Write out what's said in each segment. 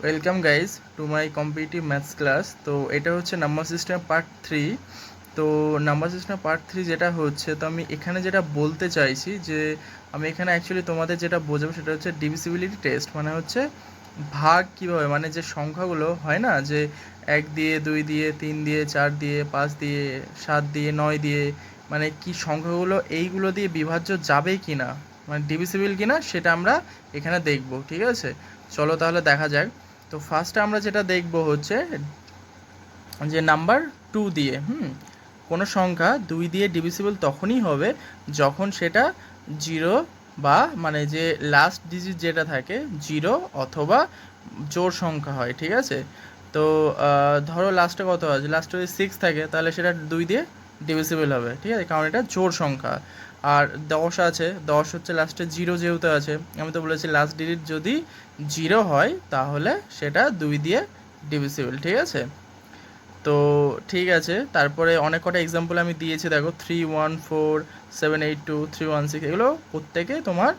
Welcome guys to my competitive maths class. তো এটা হচ্ছে নাম্বার সিস্টেম পার্ট 3। তো নাম্বার সিস্টেম পার্ট 3 যেটা হচ্ছে, তো আমি এখানে যেটা বলতে চাইছি যে আমি এখানে অ্যাকচুয়ালি তোমাদের যেটা বোঝাবো সেটা হচ্ছে ডিভিসিবিলিটি টেস্ট, মানে হচ্ছে ভাগ কীভাবে, মানে যে সংখ্যাগুলো হয় না যে 1 দিয়ে 2 দিয়ে 3 দিয়ে 4 দিয়ে 5 দিয়ে 7 দিয়ে 9 দিয়ে, মানে কি সংখ্যাগুলো এইগুলো দিয়ে বিভাজ্য যাবে কি না, মানে ডিভিসিবল কি না, সেটা আমরা এখানে দেখব। ঠিক আছে, চলো তাহলে দেখা যাক। তো ফার্স্টে আমরা যেটা দেখব হচ্ছে যে নাম্বার 2 দিয়ে কোনো সংখ্যা 2 দিয়ে ডিভিসিবল তখনই হবে যখন সেটা 0 বা মানে যে লাস্ট ডিজিট যেটা থাকে 0 অথবা জোড় সংখ্যা হয়। ঠিক আছে, তো ধরো লাস্টে কত আছে, লাস্টে যদি 6 থাকে তাহলে সেটা 2 দিয়ে ডিভিসিবল হবে। ঠিক আছে, কারণ এটা জোড় সংখ্যা। আর 10 আছে, 10 হচ্ছে লাস্টে 0 যেহেতু আছে, আমি তো বলেছি লাস্ট ডিজিট যদি 0 হয় তাহলে সেটা 2 দিয়ে ডিভিসিবল। ঠিক আছে, তো ঠিক আছে, তারপরে অনেক কটা এক্সাম্পল আমি দিয়েছি, দেখো 3 1 4 7 8 2 3 1 6, এগুলো প্রত্যেকে তোমার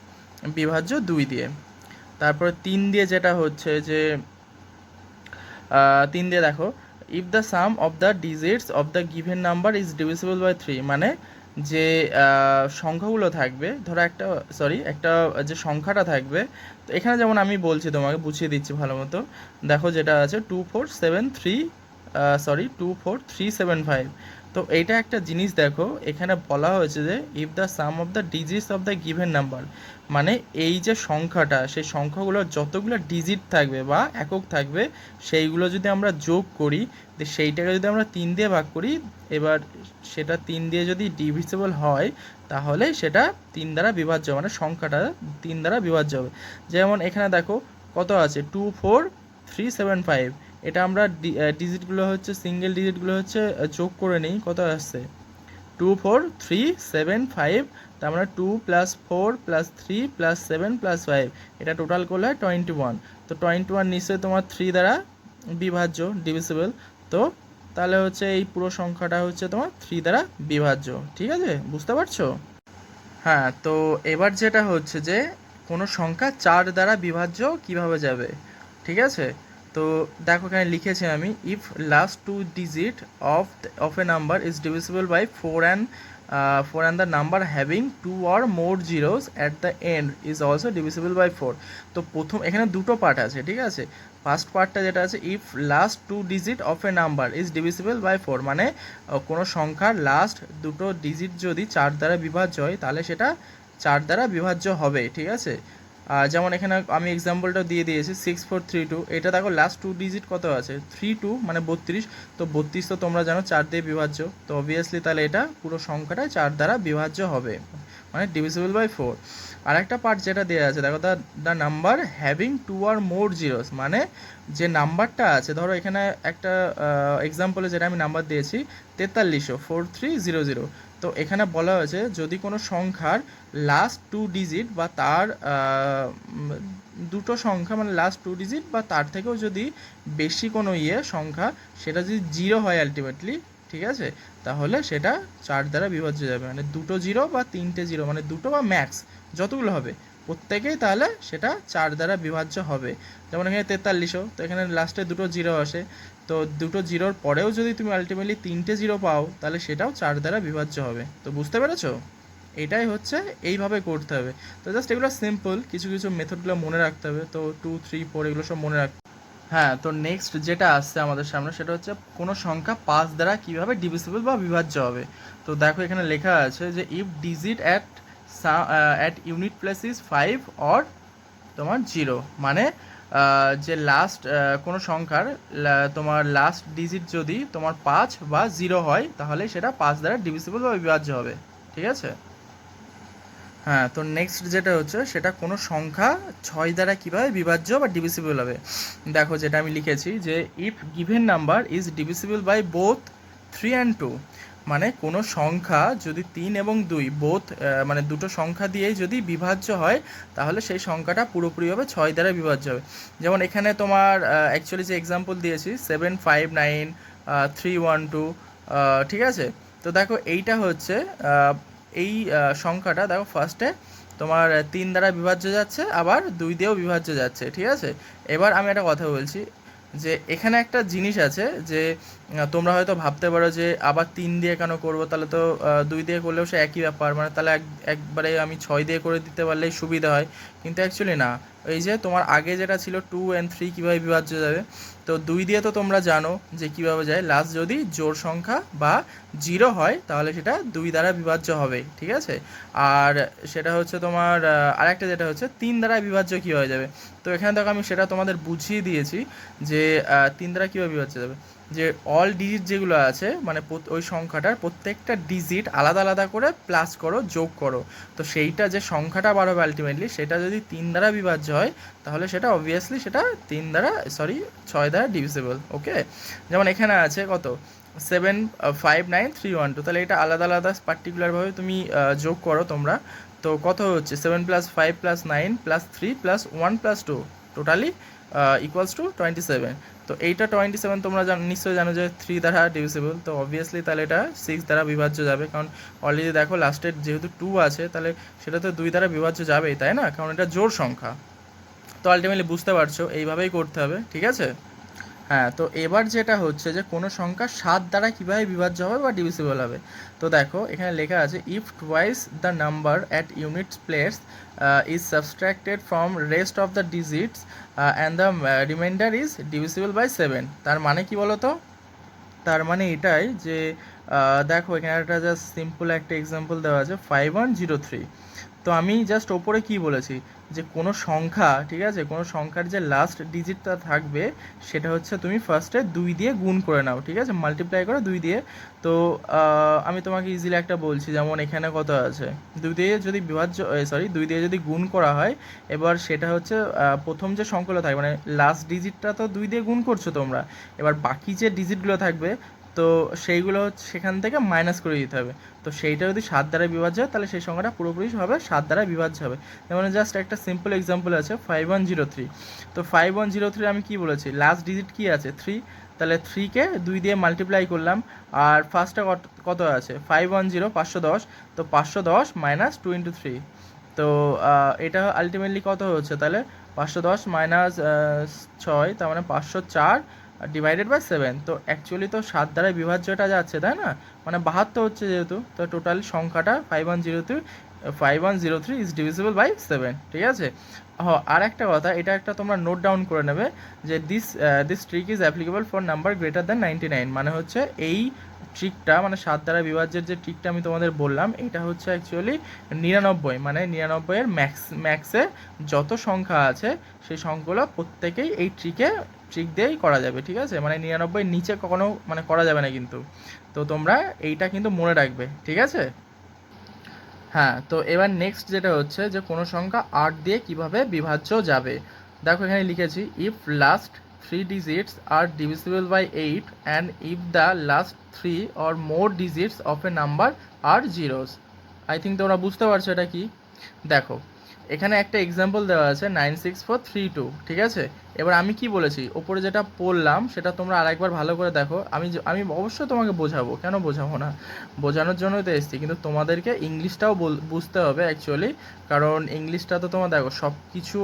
বিভাজ্য 2 দিয়ে। তারপরে 3 দিয়ে যেটা হচ্ছে যে 3 দিয়ে দেখো, if the sum of the digits of the given number is divisible by 3, মানে যে সংখ্যাগুলো থাকবে, ধরো একটা যে সংখ্যাটা থাকবে, তো এখানে যেমন আমি বলছি তোমাকে বুঝিয়ে দিচ্ছি ভালো মতো। দেখো যেটা আছে 24375, তো এইটা একটা জিনিস দেখো, এখানে বলা হয়েছে যে if the sum of the digits of the given number, মানে এই যে সংখ্যাটা, সেই সংখ্যাগুলোর যতগুলো ডিজিট থাকবে বা একক থাকবে সেইগুলো যদি আমরা যোগ করি, সেইটাকে যদি আমরা 3 দিয়ে ভাগ করি, এবার সেটা 3 দিয়ে যদি ডিভিসিবল হয় তাহলে সেটা 3 দ্বারা বিভাজ্য, মানে সংখ্যাটা 3 দ্বারা বিভাজ্য হবে। যেমন এখানে দেখো কত আছে 24375, এটা আমরা ডিজিটগুলো হচ্ছে সিঙ্গেল ডিজিটগুলো হচ্ছে যোগ করে নিই, কত আসছে 24375, তার মানে 2 + 4 + 3 + 7 + 5, এটা টোটাল করলে 21। তো 21 নিশ্চয়ই তোমার 3 দ্বারা বিভাজ্য, ডিভিসিবল। তো তাহলে হচ্ছে এই পুরো সংখ্যাটা হচ্ছে তোমার 3 দ্বারা বিভাজ্য। ঠিক আছে, বুঝতে পারছো? হ্যাঁ, তো এবার যেটা হচ্ছে যে কোনো সংখ্যা 4 দ্বারা বিভাজ্য কিভাবে যাবে। ঠিক আছে, তো দেখো এখানে লিখেছি আমি, if last 2 digit of a number is divisible by 4 and the number having 2 or more zeros at the end is also divisible by 4। তো প্রথম এখানে দুটো পার্ট আছে। ঠিক আছে, ফার্স্ট পার্টটা যেটা আছে, if last 2 digit of a number is divisible by 4, মানে কোনো সংখ্যার লাস্ট দুটো ডিজিট যদি 4 দ্বারা বিভাজ্য হয় তাহলে সেটা 4 দ্বারা বিভাজ্য হবে। ঠিক আছে, যেমন এখানে আমি এক্সাম্পলটা দিয়ে দিয়েছি 6432, এটা দেখো লাস্ট 2 ডিজিট কত আছে 32, মানে 32। তো 32 তো তোমরা জানো 4 দিয়ে বিভাজ্য, তো অবভিয়াসলি তাহলে এটা পুরো সংখ্যাটা 4 দ্বারা বিভাজ্য হবে, মানে ডিভিসিবল বাই 4। আর একটা পার্ট যেটা দেওয়া আছে দেখো, the number having 2 or more zeros, মানে যে নাম্বারটা আছে, ধরো এখানে একটা এক্সাম্পলে যেটা আমি নাম্বার দিয়েছি 4300, তো এখানে বলা হয়েছে যদি কোনো সংখ্যার লাস্ট 2 ডিজিট বা তার দুটো সংখ্যা, মানে লাস্ট 2 ডিজিট বা তার থেকেও যদি বেশি কোনো সংখ্যা, সেটা যদি 0 হয় আলটিমেটলি, ঠিক আছে, তাহলে সেটা 4 দ্বারা বিভাজ্য যাবে, মানে দুটো 0 বা 3টে 0, মানে দুটো বা ম্যাক্স যতগুলো হবে প্রত্যেকেই তাহলে সেটা 4 দ্বারা বিভাজ্য হবে। যেমন এখানে 4300, তো এখানে লাস্টে দুটো 0 আসে, তো দুটো 0-র পরেও যদি তুমি আলটিমেটলি 3টে 0 পাও তাহলে সেটাও 4 দ্বারা বিভাজ্য হবে। তো বুঝতে পেরেছো? এটাই হচ্ছে, এইভাবে করতে হবে। তো জাস্ট এগুলো সিম্পল, কিছু কিছু মেথডগুলো মনে রাখতে হবে। তো 2 3 4 এগুলো সব মনে রাখতে। হ্যাঁ, তো নেক্সট যেটা আসছে আমাদের সামনে সেটা হচ্ছে কোনো সংখ্যা 5 দ্বারা কিভাবে ডিভিসিবল বা বিভাজ্য হবে। তো দেখো এখানে লেখা আছে যে if digit at unit place is 5 or তোমার 0, মানে যে লাস্ট কোনো সংখ্যার তোমার লাস্ট ডিজিট যদি তোমার 5 বা 0 হয় তাহলে সেটা 5 দ্বারা ডিভিসিবল বা বিভাজ্য হবে। ঠিক আছে, হ্যাঁ, তো নেক্সট যেটা হচ্ছে সেটা কোনো সংখ্যা 6 দ্বারা কীভাবে বিভাজ্য বা ডিভিসিবল হবে। দেখো যেটা আমি লিখেছি যে if given number is divisible by both 3 and 2, মানে কোনো সংখ্যা যদি 3 এবং 2 বোথ, মানে দুটো সংখ্যা দিয়েই যদি বিভাজ্য হয় তাহলে সেই সংখ্যাটা পুরোপুরিভাবে 6 দ্বারা বিভাজ্য হবে। যেমন এখানে তোমার অ্যাকচুয়ালি যে এক্সাম্পল দিয়েছি 759 312, ঠিক আছে, তো দেখো এইটা হচ্ছে এই সংখ্যাটা দেখো ফার্স্টে তোমার 3 দ্বারা বিভাজ্য যাচ্ছে, আবার 2 দিয়েও বিভাজ্য যাচ্ছে, ঠিক আছে। এবার আমি একটা কথা বলছি, যে এখানে একটা জিনিস আছে যে তোমরা হয়তো ভাবতে পারো যে আবার 3 দিয়ে কেন করব, তাহলে তো 2 দিয়ে করলেও সে একই ব্যাপার, মানে তাহলে একবারে আমি 6 দিয়ে করে দিতে পারলেই সুবিধা হয়। কিন্তু অ্যাকচুয়ালি না, এই যে তোমার আগে যেটা ছিল 2 and 3 কীভাবে বিভাজ্য যাবে, তো 2 দিয়ে তো তোমরা জানো যে কীভাবে যায়, লাস্ট যদি জোড় সংখ্যা বা 0 হয় তাহলে সেটা 2 দ্বারা বিভাজ্য হবে, ঠিক আছে। আর সেটা হচ্ছে তোমার আরেকটা যেটা হচ্ছে 3 দ্বারা বিভাজ্য কী হয়ে যাবে, তো এখানে দেখো আমি সেটা তোমাদের বুঝিয়ে দিয়েছি যে 3 দ্বারা কীভাবে বিভাজ্য যাবে, যে অল ডিজিট যেগুলো আছে মানে ওই সংখ্যাটার প্রত্যেকটা ডিজিট আলাদা আলাদা করে প্লাস করো, যোগ করো, তো সেইটা যে সংখ্যাটা বার হবে আলটিমেটলি, সেটা যদি 3 দ্বারা বিভাজ্য হয় তাহলে সেটা অবভিয়াসলি সেটা 6 দ্বারা ডিভিজিবল। ওকে, যেমন এখানে আছে কত 7 5 9 3 1 2, তাহলে এটা আলাদা আলাদা পার্টিকুলারভাবে তুমি যোগ করো তোমরা, তো কত হচ্ছে 7 + 5 + 9 + 3 + 1 + 2 টোটালি ইকুয়ালস টু 27। তো এইটা 27 তোমরা নিশ্চয়ই জানো যে 3 দ্বারা ডিভিজিবল, তো অবভিয়াসলি তাহলে এটা 6 দ্বারা বিভাজ্য যাবে, কারণ অলরেডি দেখো লাস্টের যেহেতু 2 আছে তাহলে সেটা তো 2 দ্বারা বিভাজ্য যাবেই, তাই না, কারণ এটা জোড় সংখ্যা। তো আলটিমেটলি বুঝতে পারছো এইভাবেই করতে হবে, ঠিক আছে। হ্যাঁ, তো এবার যেটা হচ্ছে যে কোনো সংখ্যা 7 দ্বারা কীভাবে বিভাজ্য হবে বা ডিভিজিবল হবে, তো দেখো এখানে লেখা আছে if twice the number at units place is subtracted from rest of the digits and the remainder is divisible by 7। তার মানে কি বলো তো, তার মানে এটাই যে দেখো এখানে একটা জাস্ট সিম্পল একটা এক্সাম্পল দেওয়া আছে 5103। তো আমি জাস্ট ওপরে কি বলেছি যে কোনো সংখ্যা, ঠিক আছে, কোনো সংখ্যার যে লাস্ট ডিজিটটা থাকবে সেটা হচ্ছে তুমি ফার্স্টে 2 দিয়ে গুণ করে নাও, ঠিক আছে, মাল্টিপ্লাই করে 2 দিয়ে। তো আমি তোমাকে ইজিলি একটা বলছি, যেমন এখানে কত আছে 2 দিয়ে যদি 2 দিয়ে যদি গুণ করা হয়, এবার সেটা হচ্ছে প্রথম যে সংখ্যাগুলো থাকবে মানে লাস্ট ডিজিটটা তো 2 দিয়ে গুণ করছো তোমরা, এবার বাকি যে ডিজিটগুলো থাকবে তো সেইগুলো হচ্ছে সেখান থেকে মাইনাস করে দিতে হবে। তো সেইটা যদি 7 দ্বারা বিভাজ্য হয় তাহলে সেই সংখ্যাটা পুরোপুরিভাবে 7 দ্বারা বিভাজ্য হবে। যেমন জাস্ট একটা সিম্পল এক্সাম্পল আছে 5103। তো 5103 আমি কি বলেছি, লাস্ট ডিজিট কি আছে 3, তাহলে 3কে 2 দিয়ে মাল্টিপ্লাই করলাম, আর ফার্স্টটা কত আছে 510 510, তো 510 মাইনাস 2 × 3, তো এটা আলটিমেটলি কত হচ্ছে তাহলে 510 মাইনাস 6, তার মানে 504 ডিভাইডেড বাই 7। তো অ্যাকচুয়ালি তো 7 দ্বারা বিভাজ্যটা যাচ্ছে, তাই না, মানে 72 হচ্ছে যেহেতু, তো টোটাল সংখ্যাটা 5103 ইজ ডিভিজিবল বাই 7, ঠিক আছে। আর একটা কথা, এটা একটা তোমরা নোট ডাউন করে নেবে যে this trick is applicable for number greater than 99, মানে হচ্ছে এই ট্রিকটা মানে 7 দ্বারা বিভাজ্যের যে ট্রিকটা আমি তোমাদের বললাম এটা হচ্ছে অ্যাকচুয়ালি 99, মানে 99-এর ম্যাক্সে যত সংখ্যা আছে সেই সংখ্যাগুলো প্রত্যেকেই এই ট্রিক দিয়েই করা যাবে, ঠিক আছে, মানে 99 নিচে কখনো মানে করা যাবে না কিন্তু। তো তোমরা এইটা কিন্তু মনে রাখবে, ঠিক আছে। হ্যাঁ, তো এবার নেক্সট যেটা হচ্ছে যে কোনো সংখ্যা 8 দিয়ে কিভাবে বিভাজ্য যাবে, দেখো এখানে লিখেছি if last 3 digits are divisible by 8 and if the last 3 or more digits of a number are zeros। I think তোমরা বুঝতে পারছো এটা কি। দেখো এখানে একটা এক্সাম্পল দেওয়া আছে 96432, ঠিক আছে। এবার আমি কি বলেছি ওপরে যেটা পড়লাম সেটা তোমরা আরেকবার ভালো করে দেখো, আমি অবশ্যই তোমাকে বোঝাবো, কেন বোঝাবো না, বোঝানোর জন্যই তো এসেছি, কিন্তু তোমাদেরকে ইংলিশটাও বুঝতে হবে অ্যাকচুয়ালি, কারণ ইংলিশটা তো তোমার দেখো সব কিছু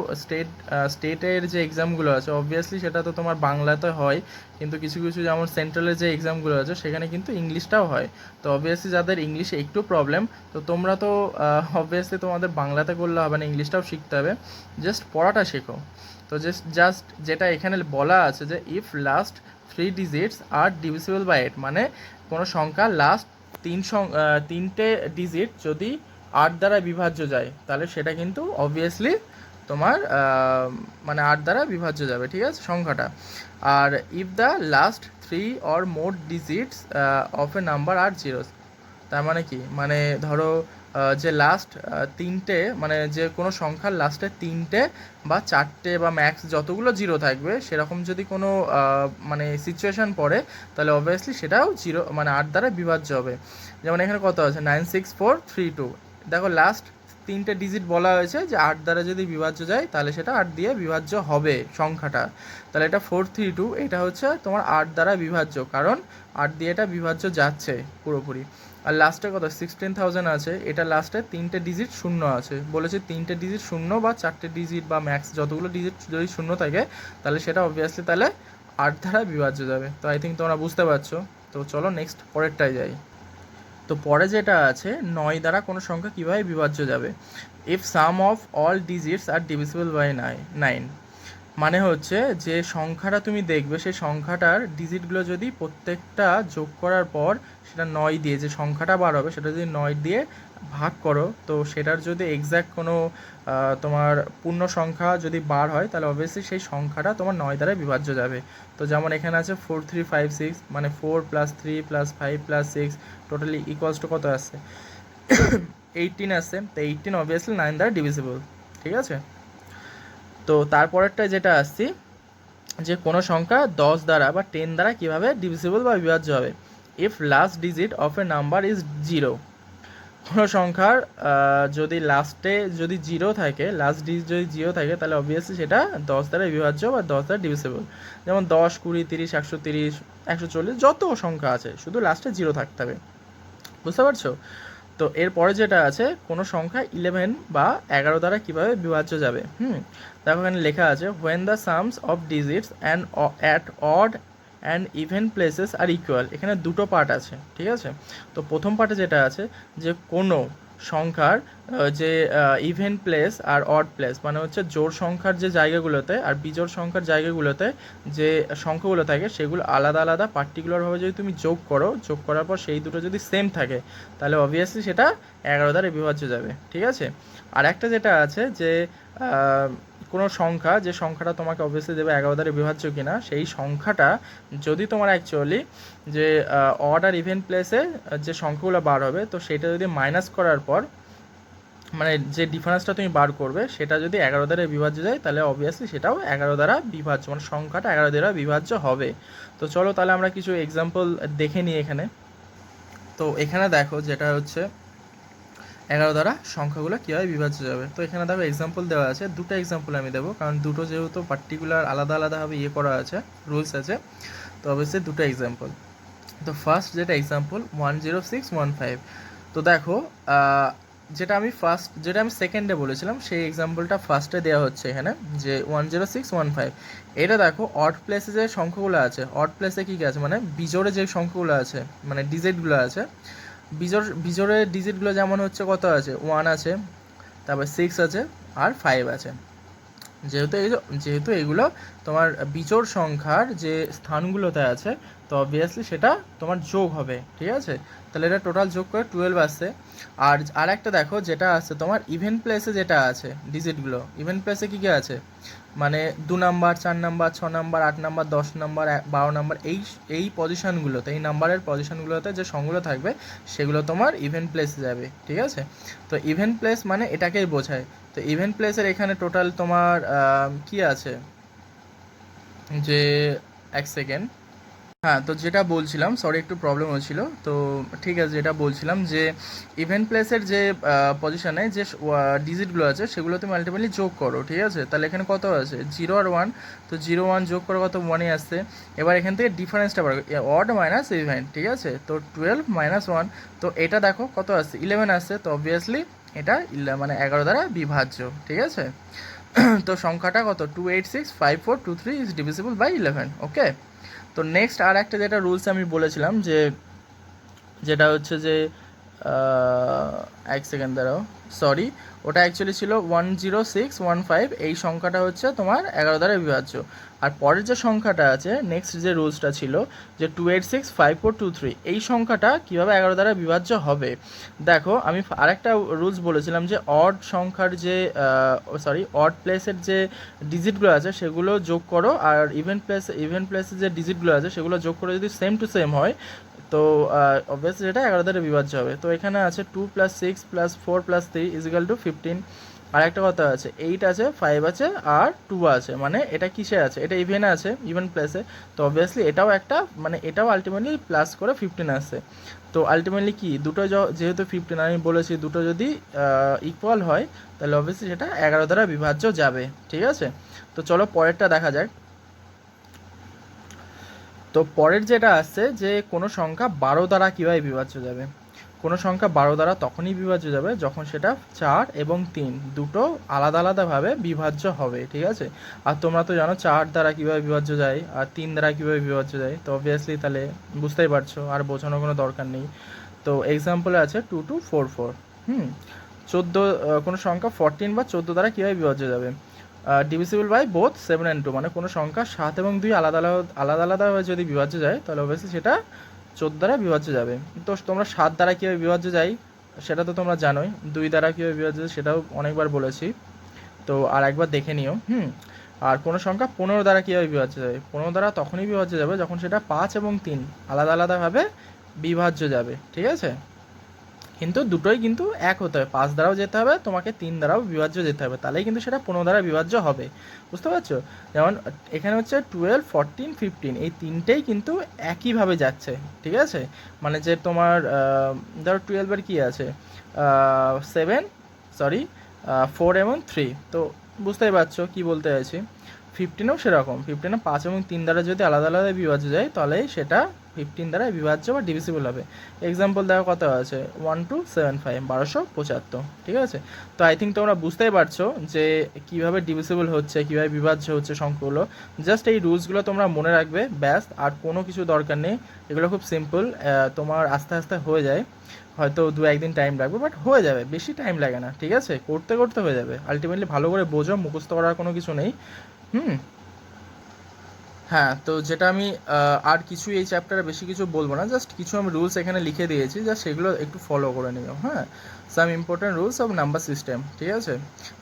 স্টেটের যে এক্সামগুলো আছে অবভিয়াসলি সেটা তো তোমার বাংলাতে হয়, কিন্তু কিছু কিছু যেমন সেন্ট্রালের যে এক্সামগুলো আছে সেখানে কিন্তু ইংলিশটাও হয়। তো অবভিয়াসলি যাদের ইংলিশে একটু প্রবলেম, তো তোমরা তো অবভিয়াসলি তোমাদের বাংলাতে করলে হবে না, ইংলিশটাও শিখতে হবে, জাস্ট পড়াটা শেখো। তো জাস্ট যেটা এখানে বলা আছে যে if last 3 digits are divisible by 8, মানে কোনো সংখ্যা লাস্ট 3টে ডিজিট যদি 8 দ্বারা বিভাজ্য যায় তাহলে সেটা কিন্তু অবভিয়াসলি তোমার মানে 8 দ্বারা বিভাজ্য যাবে, ঠিক আছে সংখ্যাটা। আর if the last 3 or more digits of a number are zeros, তার মানে কি, মানে ধরো যে লাস্ট 3টে মানে যে কোনো সংখ্যার লাস্টে 3টে বা 4টে বা ম্যাক্স যতগুলো জিরো থাকবে সেরকম যদি কোনো মানে সিচুয়েশান পড়ে তাহলে অবভিয়াসলি সেটাও জিরো মানে 8 দ্বারা বিভাজ্য হবে। যেমন এখানে কত আছে 96432, দেখো লাস্ট 3টে ডিজিট বলা হয়েছে যে 8 দ্বারা যদি বিভাজ্য যায় তাহলে সেটা 8 দিয়ে বিভাজ্য হবে সংখ্যাটা, তাহলে এটা 432, এটা হচ্ছে তোমার 8 দ্বারা বিভাজ্য, কারণ 8 দিয়ে এটা বিভাজ্য যাচ্ছে পুরোপুরি। আর লাস্টে কত 16,000 আছে, এটা লাস্টে 3টে ডিজিট শূন্য আছে, বলেছে 3টে ডিজিট শূন্য বা 4টে ডিজিট বা ম্যাক্স যতগুলো ডিজিট যদি শূন্য থাকে তাহলে সেটা অবভিয়াসলি তাহলে 8 দ্বারা বিভাজ্য যাবে। তো আই থিঙ্ক তোমরা বুঝতে পারছো। তো চলো নেক্সট পরেরটায় যাই। তো পরে যেটা আছে 9 দ্বারা কোনো সংখ্যা কীভাবে বিভাজ্য যাবে। If sum of all digits are divisible by 9, মানে হচ্ছে যে সংখ্যাটা তুমি দেখবে সেই সংখ্যাটার ডিজিটগুলো যদি প্রত্যেকটা যোগ করার পর সেটা 9 দিয়ে, যে সংখ্যাটা বার হবে সেটা যদি 9 দিয়ে ভাগ করো, তো সেটার যদি এক্স্যাক্ট কোনো তোমার পূর্ণ সংখ্যা যদি বার হয় তাহলে অবভিয়াসলি সেই সংখ্যাটা তোমার 9 দ্বারা বিভাজ্য যাবে। তো যেমন এখানে আছে 4356, মানে 4 + 3 + 5 + 6 টোটালি ইকুয়ালস টু কত আসছে 18 আসছে। তো 18 অবভিয়াসলি 9 দ্বারা ডিভিজিবল, ঠিক আছে। তো তারপরেরটা যেটা আসছি যে কোনো সংখ্যা 10 দ্বারা বা 10 দ্বারা কীভাবে ডিভিজিবল বা বিভাজ্য হবে। If last digit of a number is 0, কোনো সংখ্যার যদি লাস্টে যদি 0 থাকে, লাস্ট ডিজিট যদি 0 থাকে তাহলে অবভিয়াসলি সেটা 10 দ্বারা বিভাজ্য বা 10 দ্বারা ডিভিজিবল। যেমন 10, 20, 30, 130, 140 যত সংখ্যা আছে শুধু লাস্টে 0 থাকতে হবে, বুঝতে পারছো। তো এরপরে যেটা আছে কোনো সংখ্যা 11 বা 11 দ্বারা কীভাবে বিভাজ্য যাবে। দেখো এখানে লেখা আছে when the sums of digits and at odd and even places are equal. এখানে দুটো পার্ট আছে, ঠিক আছে। তো প্রথম পার্টে যেটা আছে যে কোনো সংখ্যার যে ইভেন প্লেস আর অড প্লেস, মানে হচ্ছে জোড় সংখ্যার যে জায়গাগুলোতে আর বিজোড় সংখ্যার জায়গাগুলোতে যে সংখ্যাগুলো থাকে সেগুলো আলাদা আলাদা পার্টিকুলারভাবে যদি তুমি যোগ করো, যোগ করার পর সেই দুটো যদি সেম থাকে তাহলে অবভিয়াসলি সেটা 11 দ্বারা বিভাজ্য যাবে, ঠিক আছে। আর একটা যেটা আছে যে কোনো সংখ্যা, যে সংখ্যাটা তোমাকে অবভিয়াসলি দেবে 11 দ্বারা বিভাজ্য কিনা, সেই সংখ্যাটা যদি তোমার অ্যাকচুয়ালি যে অড আর ইভেন প্লেসে যে সংখ্যাগুলো বার হবে তো সেটা যদি মাইনাস করার পর মানে যে ডিফারেন্সটা তুমি বার করবে সেটা যদি 11 দ্বারা বিভাজ্য যায় তাহলে অবভিয়াসলি সেটাও 11 দ্বারা বিভাজ্য, মানে সংখ্যাটা 11 দ্বারা বিভাজ্য হবে। তো চলো তাহলে আমরা কিছু এক্সাম্পল দেখে নিই এখানে। তো এখানে দেখো যেটা হচ্ছে 11 দ্বারা সংখ্যাগুলো কীভাবে বিভাজ্য যাবে। তো এখানে দেখো এক্সাম্পল দেওয়া আছে, দুটো এক্সাম্পল আমি দেবো কারণ দুটো যেহেতু পার্টিকুলার আলাদা আলাদাভাবে করা আছে, রুলস আছে, তো অবশ্যই দুটো এক্সাম্পল। তো ফার্স্ট যেটা এক্সাম্পল 10615। তো দেখো যেটা আমি সেকেন্ডে বলেছিলাম সেই এক্সাম্পলটা ফার্স্টে দেওয়া হচ্ছে এখানে যে 10615। এটা দেখো অড প্লেসে যে সংখ্যাগুলো আছে, অড প্লেসে কী কী আছে মানে বিজোড়ে যে সংখ্যাগুলো আছে মানে ডিজিটগুলো আছে, বিজোড়ের ডিজিটগুলো যেমন হচ্ছে কত আছে 1 আছে, তারপর 6 আছে আর 5 আছে। যেহেতু এগুলো তোমার বিজোড় সংখ্যার যে স্থানগুলোতে আছে তো অবভিয়াসলি সেটা তোমার যোগ হবে, ঠিক আছে। তাহলে এটা টোটাল যোগ করে 12 আসছে। আর একটা দেখো যেটা আছে তোমার ইভেন প্লেসে যেটা আছে ডিজিটগুলো, ইভেন প্লেসে কী কী আছে মানে 2 number, 4 number, 6 number, 8 number, 10 number, 12 number, এই পজিশনগুলোতে, এই নাম্বারের পজিশনগুলোতে যে সংখ্যাগুলো থাকবে সেগুলো তোমার ইভেন প্লেসে যাবে, ঠিক আছে। তো ইভেন প্লেস মানে এটাকেই বোঝায়। তো ইভেন প্লেসের এখানে টোটাল তোমার কি আছে যে 1 সেকেন্ড, হ্যাঁ তো যেটা বলছিলাম, সরি একটু প্রবলেম হয়েছিল, তো ঠিক আছে যেটা বলছিলাম যে ইভেন্ট প্লেসের যে পজিশনে যে ডিজিটগুলো আছে সেগুলো তুমি আলটিমেটলি যোগ করো, ঠিক আছে। তাহলে এখানে কত আছে 0 আর 1, তো 0 1 যোগ করে কত 1ই আসছে। এবার এখান থেকে ডিফারেন্সটা বার অড মাইনাস ইভেন্ট, ঠিক আছে। তো 12 - 1, তো এটা দেখো কত আসছে 11 আসছে, তো অবভিয়াসলি এটা মানে 11 দ্বারা বিভাজ্য, ঠিক আছে। তো সংখ্যাটা কত 2865423 ইজ ডিভিজিবল বাই 11, ওকে। তো নেক্সট আর একটা যেটা রুলস আমি বলেছিলাম যে যেটা হচ্ছে যে 1 সেকেন্ড দাঁড়াও, সরি ওটা অ্যাকচুয়ালি ছিল 10615, এই সংখ্যাটা হচ্ছে তোমার 11 দ্বারা বিভাজ্য। আর পরের যে সংখ্যাটা আছে নেক্সট যে রুলসটা ছিল যে 2865423, এই সংখ্যাটা কীভাবে 11 দ্বারা বিভাজ্য হবে। দেখো আমি আরেকটা রুলস বলেছিলাম যে অড সংখ্যার যে অড প্লেসের যে ডিজিটগুলো আছে সেগুলো যোগ করো, আর ইভেন প্লেসের যে ডিজিটগুলো আছে সেগুলো যোগ করে যদি সেম টু সেম হয় তো অবভিয়াসলি এটা 11 দ্বারা বিভাজ্য হবে। তো এখানে আছে 2 + 6 + 4 + 3 = 15। আর একটা কথা আছে 8 আছে, 5 আছে আর 2 আছে, মানে এটা কিসে আছে, এটা ইভেন আছে, ইভেন প্লেসে। তো অবভিয়াসলি এটাও একটা মানে এটাও আলটিমেটলি প্লাস করে 15 আসছে। তো আলটিমেটলি কি দুটো যেহেতু 15 আমি বলেছি দুটো যদি ইকুয়াল হয় তাহলে অবভিয়াসলি সেটা 11 দ্বারা বিভাজ্য যাবে, ঠিক আছে। তো চলো পরেরটা দেখা যাক। তো পরের যেটা আসছে যে কোনো সংখ্যা 12 দ্বারা কীভাবে বিভাজ্য যাবে। কোনো সংখ্যা 12 দ্বারা তখনই বিভাজ্য যাবে যখন সেটা 4 এবং 3 দুটো আলাদা আলাদাভাবে বিভাজ্য হবে, ঠিক আছে। আর তোমরা তো জানো 4 দ্বারা কীভাবে বিভাজ্য যায় আর 3 দ্বারা কীভাবে বিভাজ্য যায়, তো অবভিয়াসলি তাহলে বুঝতেই পারছো, আর বোঝানোর কোনো দরকার নেই। তো এক্সাম্পলে আছে 2 2 4 4। 14 কোনো সংখ্যা 14 বা 14 দ্বারা কীভাবে বিভাজ্য যাবে, ডিভিজিবল বাই বোথ 7 and 2, মানে কোনো সংখ্যা 7 এবং 2 আলাদা আলাদাভাবে যদি বিভাজ্য যায় তাহলে অবভিয়াসলি সেটা 14 দ্বারা বিভাজ্য যাবে। তো তোমরা 7 দ্বারা কীভাবে বিভাজ্য যায় সেটা তো তোমরা জানোই, 2 দ্বারা কীভাবে বিভাজ্য যায় সেটাও অনেকবার বলেছি, তো আর একবার দেখে নিও। আর কোনো সংখ্যা 15 দ্বারা কীভাবে বিভাজ্য যাবে, 15 দ্বারা তখনই বিভাজ্য যাবে যখন সেটা 5 এবং 3 আলাদা আলাদাভাবে বিভাজ্য যাবে, ঠিক আছে। কিন্তু দুটোই কিন্তু এক হতে হবে, 5 দ্বারাও যেতে হবে তোমাকে, 3 দ্বারাও বিভাজ্য যেতে হবে, তাহলেই কিন্তু সেটা 15 দ্বারা বিভাজ্য হবে, বুঝতে পারছো। যেমন এখানে হচ্ছে 12 14 15 এই তিনটেই কিন্তু একইভাবে যাচ্ছে, ঠিক আছে। মানে যে তোমার ধরো 12-এর কী আছে 4 এবং 3, তো বুঝতেই পারছো কী বলতে চাইছি। 15ও সেরকম, 15 5 এবং 3 দ্বারা যদি আলাদা আলাদা বিভাজ্য যায় তাহলে সেটা 15 দ্বারা বিভাজ্য বা ডিভিজিবল হবে। এক্সাম্পল দেখো কত আছে 1275 1275, ঠিক আছে। তো আই থিঙ্ক তোমরা বুঝতেই পারছো যে কীভাবে ডিভিজিবল হচ্ছে, কীভাবে বিভাজ্য হচ্ছে সংখ্যাগুলো। জাস্ট এই রুলসগুলো তোমরা মনে রাখবে, ব্যাস, আর কোনো কিছু দরকার নেই। এগুলো খুব সিম্পল, তোমার আস্তে আস্তে হয়ে যায়, হয়তো 2-1 দিন টাইম লাগবে, বাট হয়ে যাবে, বেশি টাইম লাগে না, ঠিক আছে। করতে করতে হয়ে যাবে, আলটিমেটলি ভালো করে বোঝো, মুখস্থ করার কোনো কিছু নেই। হ্যাঁ, তো যেটা আমি আর কিছু এই চ্যাপ্টারে বেশি কিছু বলবো না, জাস্ট কিছু আমি রুলস এখানে লিখে দিয়েছি, জাস্ট সেগুলো একটু ফলো করে নিও। হ্যাঁ, some important rules of number system, ঠিক আছে।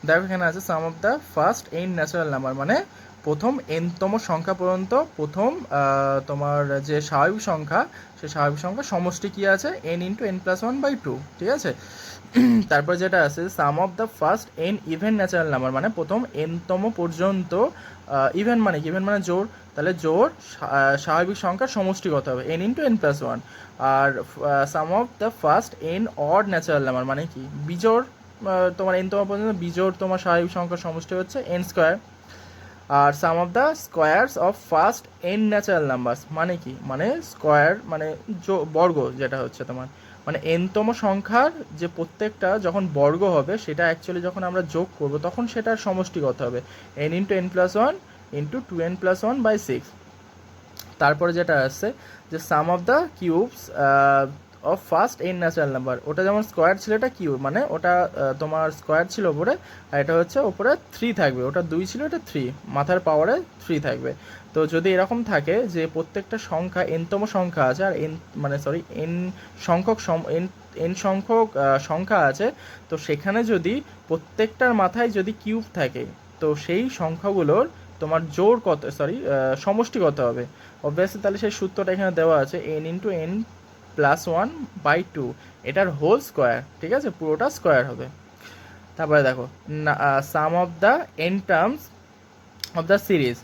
দেখো এখানে আছে sum of the first n natural number, মানে প্রথম n-তম সংখ্যা পর্যন্ত প্রথম তোমার যে স্বাভাবিক সংখ্যা, সেই স্বাভাবিক সংখ্যা সমষ্টি কী আছে n × n+1/2, ঠিক আছে। তারপর যেটা আছে sum of the first n even natural number, মানে প্রথম n-তম পর্যন্ত ইভেন মানে কি, ইভেন মানে জোড়, তাহলে জোড় স্বাভাবিক সংখ্যার সমষ্টি কত হবে n × n+1। আর sum of the first n odd natural number, মানে কি বিজোড়, তোমার n-তম পর্যন্ত বিজোড় তোমার স্বাভাবিক সংখ্যার সমষ্টি হচ্ছে n²। আর sum of the squares of first n natural numbers, মানে কি, মানে স্কোয়ার মানে বর্গ, যেটা হচ্ছে তোমার মানে n-তম সংখ্যার যে প্রত্যেকটা যখন বর্গ হবে সেটা অ্যাকচুয়ালি যখন আমরা যোগ করব তখন সেটার সমষ্টি কত হবে n × n+1 × 2n+1/6। তারপরে যেটা আসছে যে sum of the cubes of first n natural number, ওটা যেমন স্কোয়ার ছিল এটা কিউব, মানে ওটা তোমার স্কোয়ার ছিল ওপরে, আর এটা হচ্ছে ওপরে 3 থাকবে, ওটা 2 ছিল এটা 3, মাথার পাওয়ারে 3 থাকবে। তো যদি এরকম থাকে যে প্রত্যেকটা সংখ্যা n-তম সংখ্যা আছে আর n সংখ্যক n সংখ্যক সংখ্যা আছে, তো সেখানে যদি প্রত্যেকটার মাথায় যদি কিউব থাকে তো সেই সংখ্যাগুলোর তোমার জোড় কত, সমষ্টি কত হবে। অবভিয়াসলি তাহলে সেই সূত্রটা এখানে দেওয়া আছে n × n+1/2, এটার হোল স্কোয়ার, ঠিক আছে, পুরোটা স্কোয়ার হবে। তারপরে দেখো sum of the n terms of the series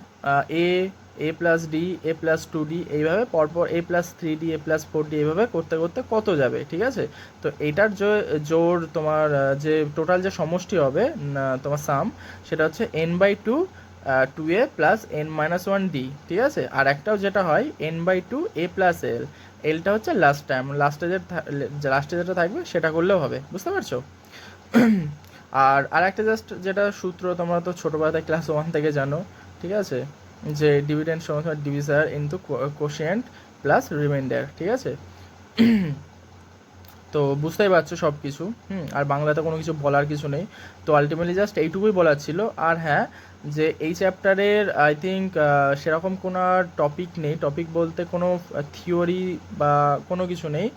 a+d a+2d এইভাবে পরপর a+3d a+4d এইভাবে করতে করতে কত যাবে, ঠিক আছে। তো এইটার জোর তোমার যে টোটাল যে সমষ্টি হবে তোমার সাম, সেটা হচ্ছে n/2 2a + n-1d, ঠিক আছে। আর একটাও যেটা হয় n/2 a + l, এলটা হচ্ছে লাস্ট টাইম, লাস্টে যেটা থাকবে সেটা করলেও হবে, বুঝতে পারছো। আর একটা জাস্ট যেটা সূত্র তোমরা তো ছোটোবেলায় ক্লাস 1 থেকে জানো, ঠিক আছে, যে ডিভিডেন্ড সমান ডিভিজার ইনটু কোশিয়েন্ট প্লাস রিমাইন্ডার, ঠিক আছে। তো বুঝতেই পারছো সব কিছু। আর বাংলাতে কোনো কিছু বলার কিছু নেই, তো আলটিমেটলি জাস্ট এইটুকুই বলার ছিল। আর হ্যাঁ, যে এই চ্যাপ্টারের আই থিঙ্ক সেরকম কোনো টপিক নেই, টপিক বলতে কোনো থিওরি বা কোনো কিছু নেই।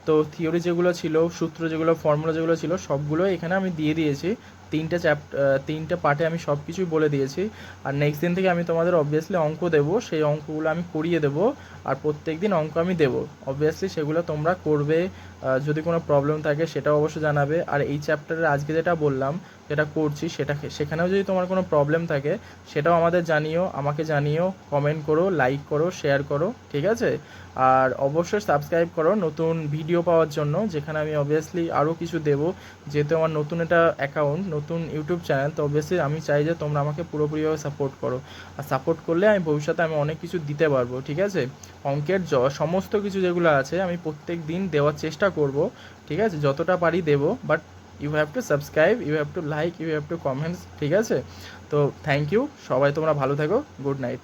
তো থিওরি যেগুলো ছিল, সূত্র যেগুলো, ফর্মুলা যেগুলো ছিল, সবগুলো এখানে আমি দিয়ে দিয়েছি। 3টে পার্টে আমি সব কিছুই বলে দিয়েছি। আর নেক্সট দিন থেকে আমি তোমাদের অবভিয়াসলি অঙ্ক দেবো, সেই অঙ্কগুলো আমি করিয়ে দেবো, আর প্রত্যেক দিন অঙ্ক আমি দেবো। অবভিয়াসলি সেগুলো তোমরা করবে, যদি কোনো প্রবলেম থাকে সেটাও অবশ্যই জানাবে। আর এই চ্যাপ্টারের আজকে যেটা বললাম, যেটা করছি, সেখানেও যদি তোমার কোনো প্রবলেম থাকে সেটাও আমাকে জানিও, কমেন্ট করো, লাইক করো, শেয়ার করো, ঠিক আছে। আর অবশ্যই সাবস্ক্রাইব করো নতুন ভিডিও পাওয়ার জন্য, যেখানে আমি অবভিয়াসলি আরও কিছু দেবো, যেহেতু আমার নতুন এটা অ্যাকাউন্ট, নতুন ইউটিউব চ্যানেল, তো অবভিয়াসলি আমি চাই যে তোমরা আমাকে পুরোপুরিভাবে সাপোর্ট করো। আর সাপোর্ট করলে আমি ভবিষ্যতে অনেক কিছু দিতে পারবো, ঠিক আছে। অঙ্কের সমস্ত কিছু যেগুলো আছে আমি প্রত্যেক দিন দেওয়ার চেষ্টা করব, ঠিক আছে, যতটা পারি দেবো, but you have to subscribe, you have to like, you have to comments, ঠিক আছে। তো থ্যাংক ইউ, সবাই তোমরা ভালো থেকো, গুড নাইট।